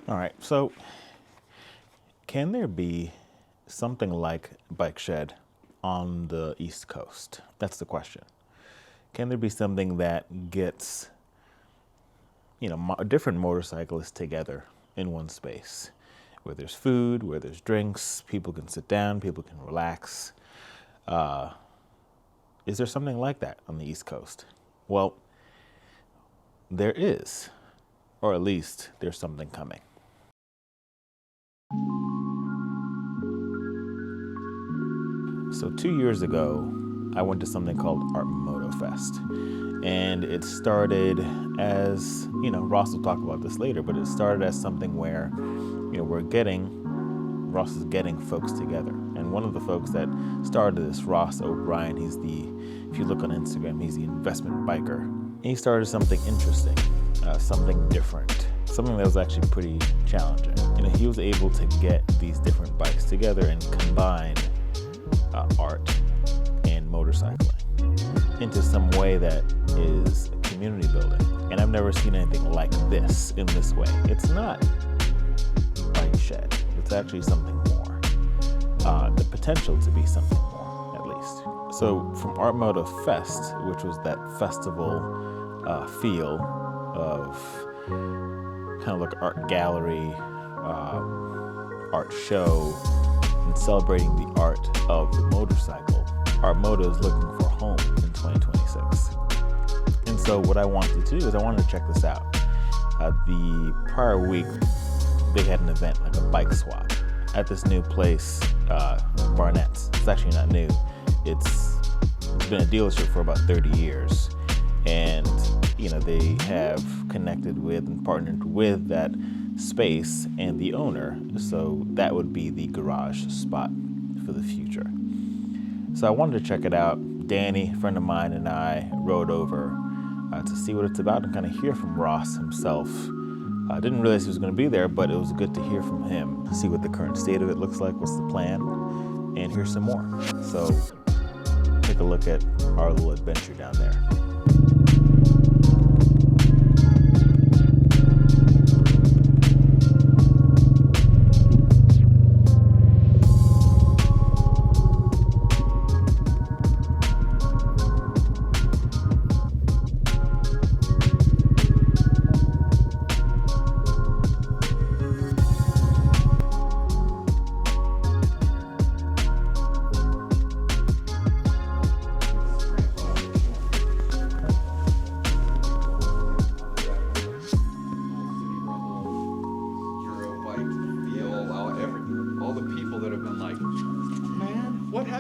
All right, so can there be something like Bike Shed on the East Coast? That's the question. Can there be something that gets, different motorcyclists together in one space, where there's food, where there's drinks, people can sit down, people can relax? Is there something like that on the East Coast? Well, there is, or at least there's something coming. So 2 years ago, I went to something called Art Moto Fest. And it started as, Ross will talk about this later, but it started as something where, Ross is getting folks together. And one of the folks that started this, Ross O'Brien, if you look on Instagram, he's the investment biker. And he started something interesting, something different, something that was actually pretty challenging. He was able to get these different bikes together and combine art and motorcycling into some way that is community building. And I've never seen anything like this in this way. It's not Bike Shed. It's actually something more. The potential to be something more, at least. So from Art Moto Fest, which was that festival feel of kind of like art gallery, art show, and celebrating the art of the motorcycle, Art Moto is looking for a home in 2026. And so what I wanted to do is I wanted to check this out. The prior week, they had an event, like a bike swap, at this new place, Barnett. It's actually not new. It's been a dealership for about 30 years. And, they have connected with and partnered with that space and the owner. So that would be the garage spot for the future. So I wanted to check it out. Danny, a friend of mine, and I rode over to see what it's about and kind of hear from Ross himself. I didn't realize he was going to be there, but it was good to hear from him, see what the current state of it looks like, what's the plan, and hear some more. So take a look at our little adventure down there.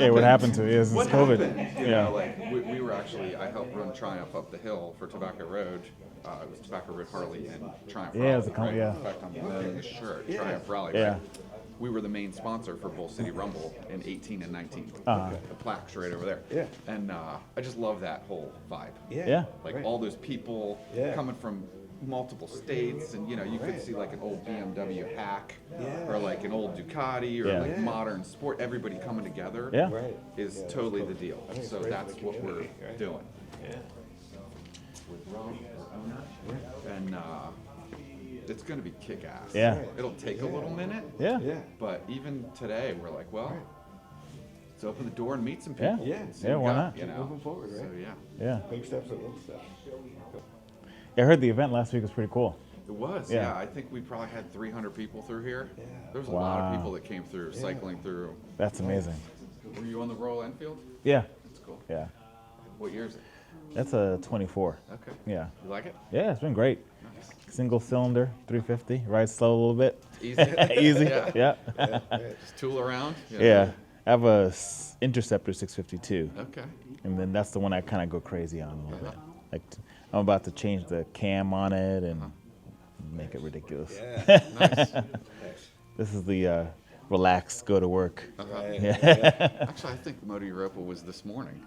Yeah, what happened to it is it's COVID. We were actually, I helped run Triumph up the hill for Tobacco Road. It was Tobacco Road Harley and Triumph Raleigh. Yeah, it was In fact, I'm wearing the shirt, Triumph Raleigh. Yeah. Right? We were the main sponsor for Bull City Rumble in 18 and 19. Uh-huh. The plaque's right over there. Yeah. And I just love that whole vibe. Yeah. Like all those people coming from multiple states, and you could see like an old BMW hack or like an old Ducati or like modern sport. Everybody coming together is totally the deal. So that's what we're doing. With Ron, our owner, and it's going to be kick-ass. Yeah. It'll take a little minute. Yeah. But even today, we're like, well, let's open the door and meet some people. Yeah. Yeah, why not? Keep moving forward, right? So Yeah. Big steps and little steps. I heard the event last week was pretty cool. It was, Yeah. yeah. I think we probably had 300 people through here. Yeah. There was a lot Wow. of people that came through, cycling through. That's amazing. Were you on the Royal Enfield? Yeah. That's cool. Yeah. What year is it? That's a 24. Okay. Yeah. You like it? Yeah, it's been great. Nice. Single cylinder, 350. Ride slow a little bit. Easy. Easy. Yeah. Yeah. Just tool around. Yeah. I have a Interceptor 652. Okay. And then that's the one I kind of go crazy on a little bit. Like I'm about to change the cam on it and make it ridiculous. Yeah. Nice. This is the relaxed, go to work. Uh-huh. Yeah. Actually, I think Moto Europa was this morning.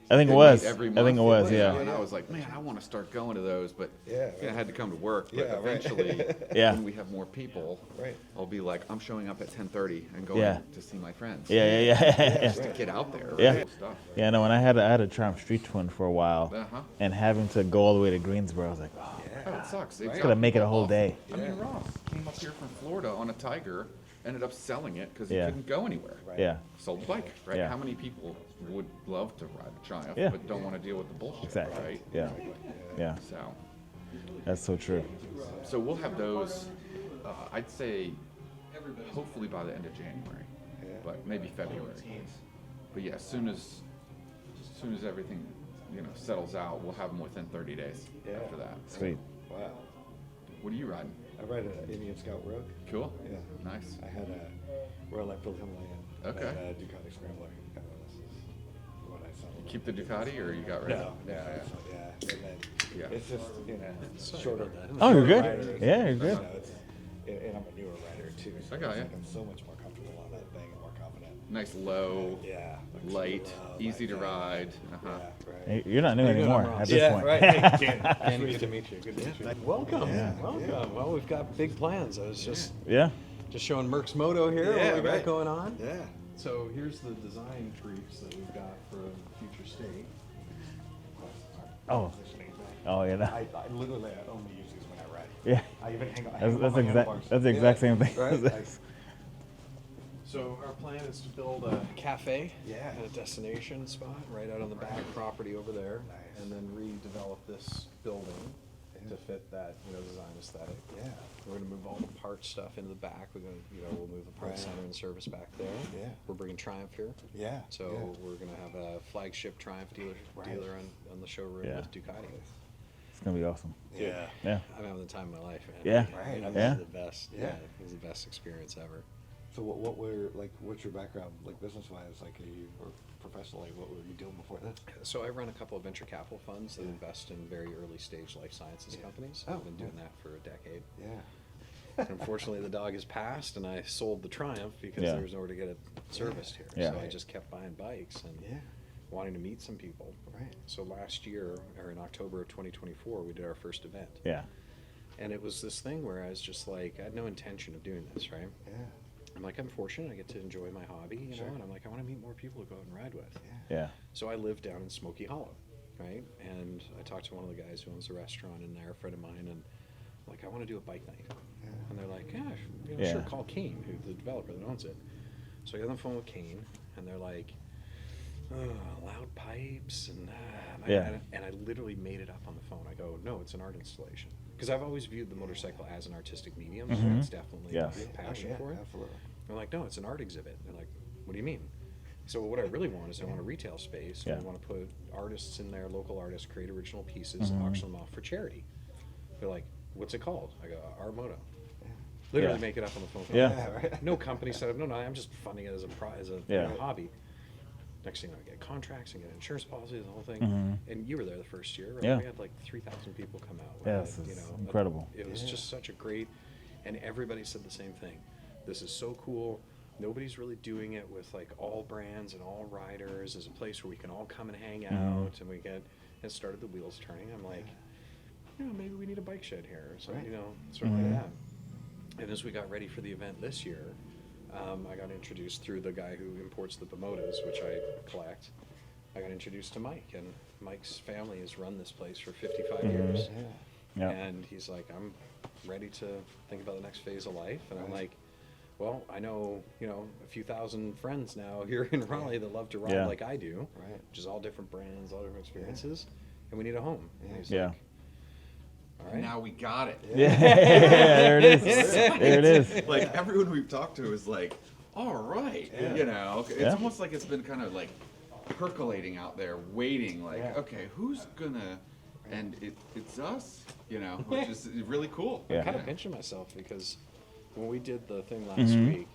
I think it They was. meet every I think it month, was. you Yeah. know, and I was like, man, I want to start going to those, but I had to come to work. But Yeah, right. eventually, Yeah. when we have more people, Right. I'll be like, I'm showing up at 10:30 and going Yeah. to see my friends. Yeah. Just to get out there. Yeah. Right? Stuff. Yeah, no, when I had a Triumph Street Twin for a while, Uh-huh. and having to go all the way to Greensboro, I was like, oh, Oh, it sucks. They it's drop gonna make it a people whole off. day. I mean, Ross came up here from Florida on a Tiger, ended up selling it because he Yeah. couldn't go anywhere. Yeah, Sold the bike, right? Yeah. How many people would love to ride a Triumph, Yeah. but don't want to deal with the bullshit, exactly. right? Yeah, So, that's so true. so we'll have those. I'd say, hopefully by the end of January, but maybe February. But yeah, as soon as everything, settles out, we'll have them within 30 days after that. Sweet. Wow. What are you riding? I ride an Indian Scout Rogue. Cool. Yeah. Nice. I had a Royal Enfield Himalayan. Okay. And a Ducati Scrambler. This is what I saw. Keep the Ducati, or you got rid of it? Yeah. And then Yeah. it's just shorter. Oh, you're good. riders. Yeah, you're good. And I'm a newer rider too. So I got it's ya. like I'm so much more comfortable on that thing and more confident. Nice, low, Yeah. like light, super low, easy to like, ride. Yeah, Uh-huh. right. Hey, you're not new How you doing, anymore Ross? at this Yeah, point. right. Hey, Sweet to meet you. Good to meet you. Welcome. Yeah. Welcome. Well, we've got big plans. I was just Yeah. showing Merck's Moto here. Yeah, what we got right. going on. Yeah. So here's the design briefs that we've got for future state. Oh. Oh, yeah. I literally only use these when I ride. Yeah. I even hang on. That's the exact same thing. Right? So our plan is to build a cafe Yeah. and a destination spot right out on the back property over there, Nice. and then redevelop this building to fit that design aesthetic. Yeah. We're going to move all the parts stuff into the back. We're going to, we'll move the parts Right. center and service back there. Yeah. We're bringing Triumph here. Yeah. So we're going to have a flagship Triumph dealer on the showroom Yeah. with Ducati. It's gonna be awesome. Yeah. Yeah. I'm having the time of my life, man. Yeah. Right. This Yeah. is the best. Yeah. Yeah. It was the best experience ever. So what's your background, like business-wise, like or professionally, what were you doing before this? So I run a couple of venture capital funds that invest in very early stage life sciences companies. Oh, I've been doing nice. that for a decade. Yeah. Unfortunately, the dog has passed, and I sold the Triumph because Yeah. there was nowhere to get it serviced here. Yeah. So I just kept buying bikes and Yeah. wanting to meet some people. Right. So last year, or in October of 2024, we did our first event. Yeah. And it was this thing where I was just like, I had no intention of doing this, right? Yeah. I'm like, I'm fortunate, I get to enjoy my hobby, you Sure. know, and I'm like, I want to meet more people to go out and ride with. Yeah. So I live down in Smoky Hollow, right? And I talked to one of the guys who owns the restaurant in there, a friend of mine, and I'm like, I want to do a bike night. Yeah. And they're like, yeah, Yeah. sure, call Kane, who's the developer that owns it. So I got on the phone with Kane, and they're like, oh, loud pipes, and Yeah. and I literally made it up on the phone. I go, no, it's an art installation. Because I've always viewed the motorcycle as an artistic medium, so it's definitely Yes. a passion Yeah, for it. absolutely. They're like, no, it's an art exhibit. They're like, what do you mean? So what I really want is I want a retail space, and I Yeah. want to put artists in there, local artists, create original pieces, auction them off for charity. They're like, what's it called? I go, Art Moto. Literally Yeah. make it up on the phone. Yeah. Yeah, right. No company set up. No, I'm just funding it as a Yeah. hobby. Next thing I get contracts and get insurance policies, the whole thing. And you were there the first year, right? Yeah. We had like 3,000 people come out. Yes, right? it's incredible. It was just such a great, and everybody said the same thing. This is so cool. Nobody's really doing it with like all brands and all riders. As a place where we can all come and hang out, and it started the wheels turning. I'm like, maybe we need a bike shed here or something, Right. sort of like that. And as we got ready for the event this year, I got introduced through the guy who imports the Bamotas, which I collect. I got introduced to Mike, and Mike's family has run this place for 55 years. Yeah. And he's like, I'm ready to think about the next phase of life. And I'm like, well, I know, a few thousand friends now here in Raleigh that love to ride Yeah. like I do, Right. which is all different brands, all different experiences, and we need a home. And he's Yeah. like, all right. Now we got it. Yeah. There it is. There it is. Like everyone we've talked to is like, all right, it's Yeah. almost like it's been kind of like percolating out there, waiting. Like, Yeah. okay, who's gonna? And it's us, which is really cool. Yeah. I'm kind of pinching myself because when we did the thing last week,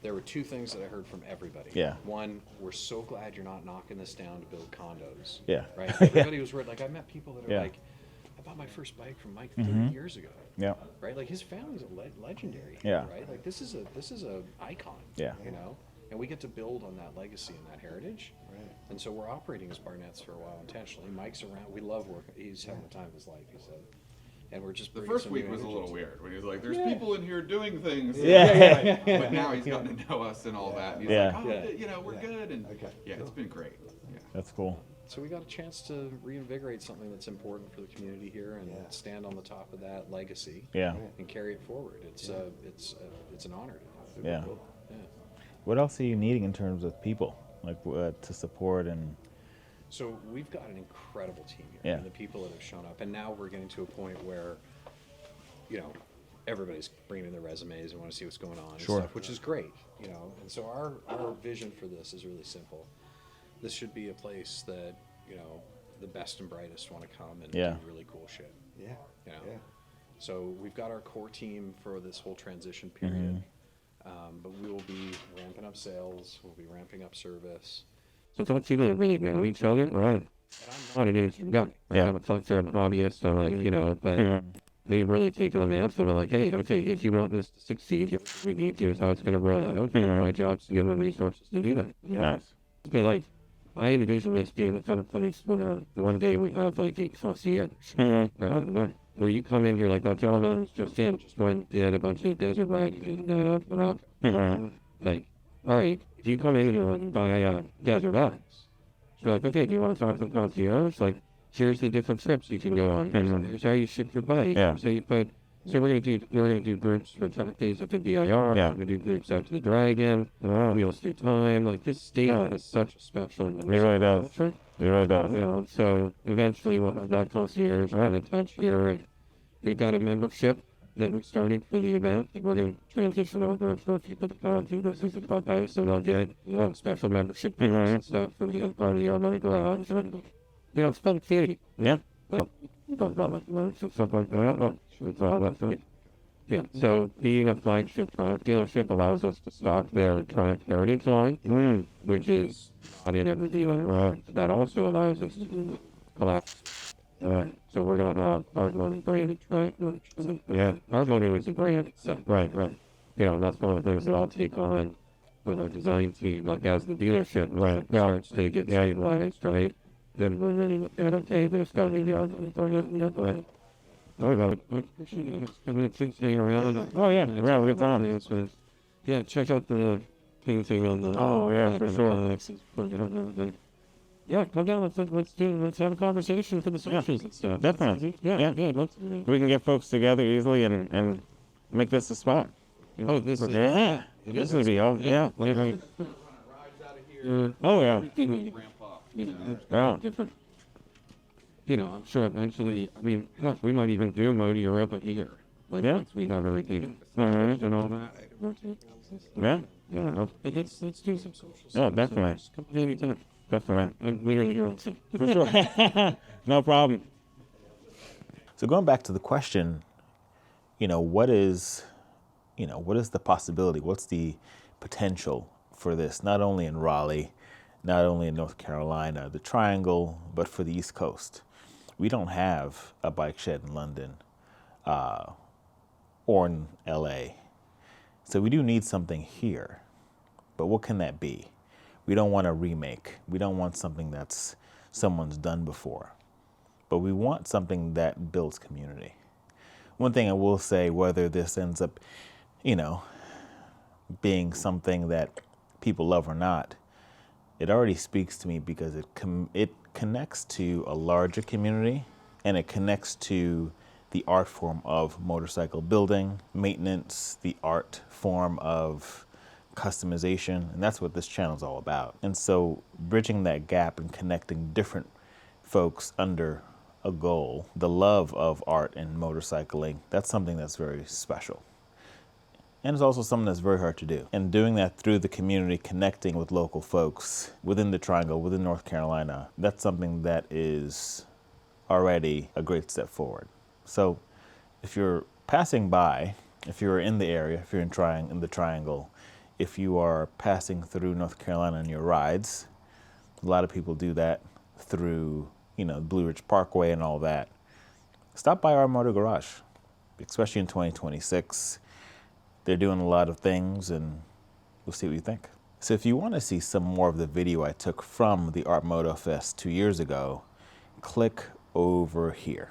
there were two things that I heard from everybody. Yeah. One, we're so glad you're not knocking this down to build condos. Yeah. Right? Everybody was worried. Like, I met people that are Yeah. like, I bought my first bike from Mike 30 years ago. Yeah. Right? Like, his family's legendary. Yeah. Right? Like, this is a icon. Yeah. And we get to build on that legacy and that heritage. Right. And so we're operating as Barnett's for a while intentionally. Mike's around. We love working. He's having the time of his life, he said. And we're just The bringing first some week new was a little energies. weird when he was like, "There's people in here doing things." Yeah. But now he's gotten to know us and all that. And he's Yeah. like, "Oh, Yeah. you know, we're good." And Okay. yeah, it's been great. Yeah. That's cool. So we got a chance to reinvigorate something that's important for the community here and stand on the top of that legacy. Yeah. And carry it forward. It's an honor. Yeah. Yeah. What else are you needing in terms of people, like to support and? So we've got an incredible team here. Yeah. And the people that have shown up, and now we're getting to a point where, you know, everybody's bringing in their resumes and want to see what's going on and Sure. stuff, which is great, you know. And so our vision for this is really simple. This should be a place that, you know, the best and brightest want to come and Yeah. do really cool shit. Yeah. You know? Yeah. So we've got our core team for this whole transition period, but we will be ramping up sales. We'll be ramping up service. So don't you really we tell it right? What it is, you got a folks there obvious, so like but they really take on the answer. They're like, hey, okay, if you want this to succeed, we need to. So it's gonna roll out. My job's to give them resources to do that. Nice. Okay, like I introduced this game at some place. One day we have like 8 associates. Where you come in here like that gentleman just went did a bunch of desert rides and like, all right, if you come in here and buy desert rides, so like, okay, do you want to talk to the concierge? Like, here's the different trips you can go on. Here's how you ship your bike. Yeah. So we're gonna do groups for 7 days up in DIR. We're gonna do groups out to the Dragon. Wheels through time. Like this state is such a special. It really does. It really does. You know, so eventually we'll have that concierge right in touch here. We got a membership that we started for the event. We're going to transition over so people to do this is about that. So they'll get special membership and stuff for the part of the Art Moto Garage. It's fun city. Yeah. Yeah, so being a flagship product dealership allows us to stock their current heritage line, which is not in every dealer. That also allows us to collect. So we're going to have Art Moto branded track. Yeah, Art Moto is a brand. So, right. You know, that's one of the things that I'll take on with our design team, like as the dealership. Right. Now it's to get the lines right. Then we're really okay, there's got to be the other way. Oh, about oh yeah, we've done it. So, yeah, check out the thing on the. Oh yeah, for sure. Yeah, come down. Let's have a conversation for the socials and stuff. Definitely. Yeah. We can get folks together easily and make this a spot. Oh, this is This would be oh yeah. Oh yeah. Yeah. Different. You know, I'm sure eventually. I mean, gosh, we might even do Moto Europa here. Like, Yeah. once we have everything and all that. Yeah. Yeah, let's do some social stuff. Oh, definitely. Just come anytime. Definitely. I'm really going to. For sure. No problem. So going back to the question, what is the possibility? What's the potential for this? Not only in Raleigh, not only in North Carolina, the Triangle, but for the East Coast. We don't have a bike shed in London or in LA. So we do need something here. But what can that be? We don't want a remake. We don't want something that's someone's done before. But we want something that builds community. One thing I will say, whether this ends up, being something that people love or not, it already speaks to me because it connects to a larger community, and it connects to the art form of motorcycle building, maintenance, the art form of customization, and that's what this channel is all about. And so bridging that gap and connecting different folks under a goal, the love of art and motorcycling, that's something that's very special. And it's also something that's very hard to do. And doing that through the community, connecting with local folks within the Triangle, within North Carolina, that's something that is already a great step forward. So if you're passing by, if you're in the area, if you're in the Triangle, if you are passing through North Carolina on your rides, a lot of people do that through, Blue Ridge Parkway and all that. Stop by Art Moto Garage, especially in 2026. They're doing a lot of things, and we'll see what you think. So if you want to see some more of the video I took from the Art Moto Fest 2 years ago, click over here.